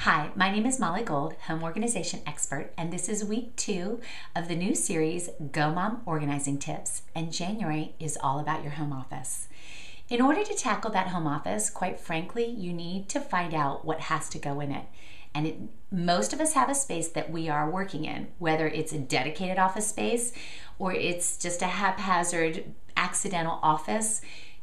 Hi, my name is Molly Gold, home organization expert, and this is week 2 of the new series, Go Mom Organizing Tips, and January is all about your home office. In order to tackle that home office, quite frankly, you need to find out what has to go in it. And most of us have a space that we are working in, whether it's a dedicated office space or it's just a haphazard, accidental office.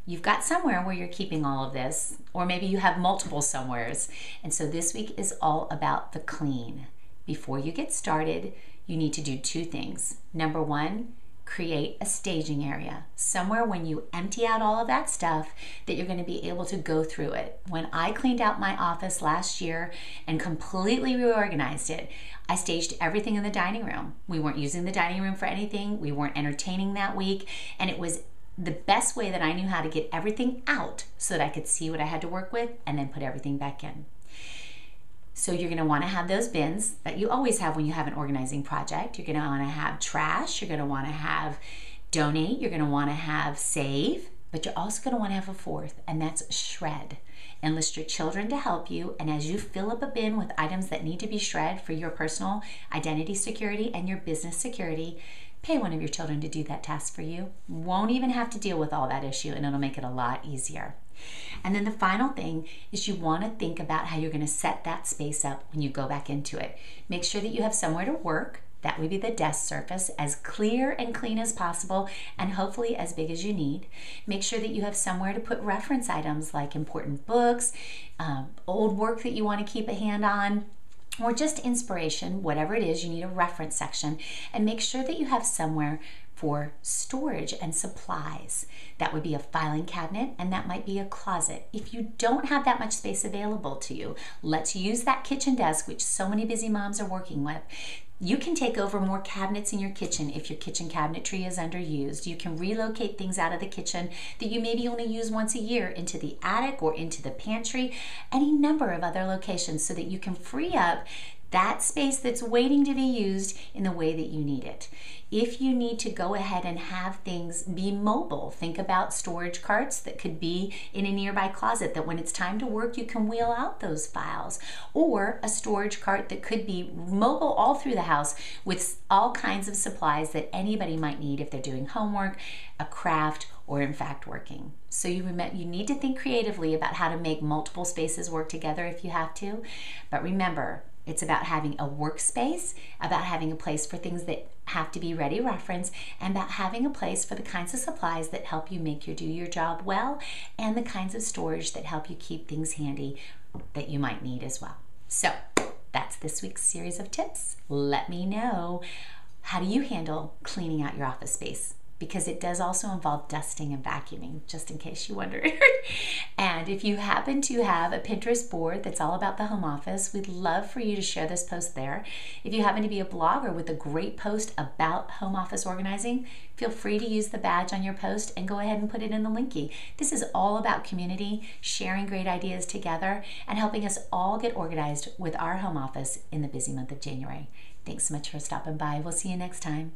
You've got somewhere where you're keeping all of this, or maybe you have multiple somewheres. And so this week is all about the clean. Before you get started, you need to do 2 things. Number 1, create a staging area, somewhere when you empty out all of that stuff that you're going to be able to go through it. When I cleaned out my office last year and completely reorganized it, I staged everything in the dining room. We weren't using the dining room for anything. We weren't entertaining that week, and it was the best way that I knew how to get everything out so that I could see what I had to work with and then put everything back in. So you're going to want to have those bins that you always have when you have an organizing project. You're going to want to have trash. You're going to want to have donate. You're going to want to have save. But you're also going to want to have a 4th, and that's shred. Enlist your children to help you, and as you fill up a bin with items that need to be shred for your personal identity security and your business security, pay one of your children to do that task for you. Won't even have to deal with all that issue, and it'll make it a lot easier. And then the final thing is you want to think about how you're going to set that space up when you go back into it. Make sure that you have somewhere to work. That would be the desk surface, as clear and clean as possible, and hopefully as big as you need. Make sure that you have somewhere to put reference items like important books, old work that you want to keep a hand on, or just inspiration, whatever it is, you need a reference section. And make sure that you have somewhere for storage and supplies. That would be a filing cabinet, and that might be a closet. If you don't have that much space available to you, let's use that kitchen desk, which so many busy moms are working with. You can take over more cabinets in your kitchen if your kitchen cabinetry is underused. You can relocate things out of the kitchen that you maybe only use once a year into the attic or into the pantry, any number of other locations, so that you can free up that space that's waiting to be used in the way that you need it. If you need to go ahead and have things be mobile, think about storage carts that could be in a nearby closet that when it's time to work, you can wheel out those files. Or a storage cart that could be mobile all through the house with all kinds of supplies that anybody might need if they're doing homework, a craft, or in fact working. So you need to think creatively about how to make multiple spaces work together if you have to. But remember, it's about having a workspace, about having a place for things that have to be ready reference, and about having a place for the kinds of supplies that help you do your job well, and the kinds of storage that help you keep things handy that you might need as well. So that's this week's series of tips. Let me know, how do you handle cleaning out your office space? Because it does also involve dusting and vacuuming, just in case you wondered. And if you happen to have a Pinterest board that's all about the home office, we'd love for you to share this post there. If you happen to be a blogger with a great post about home office organizing, feel free to use the badge on your post and go ahead and put it in the linky. This is all about community, sharing great ideas together, and helping us all get organized with our home office in the busy month of January. Thanks so much for stopping by. We'll see you next time.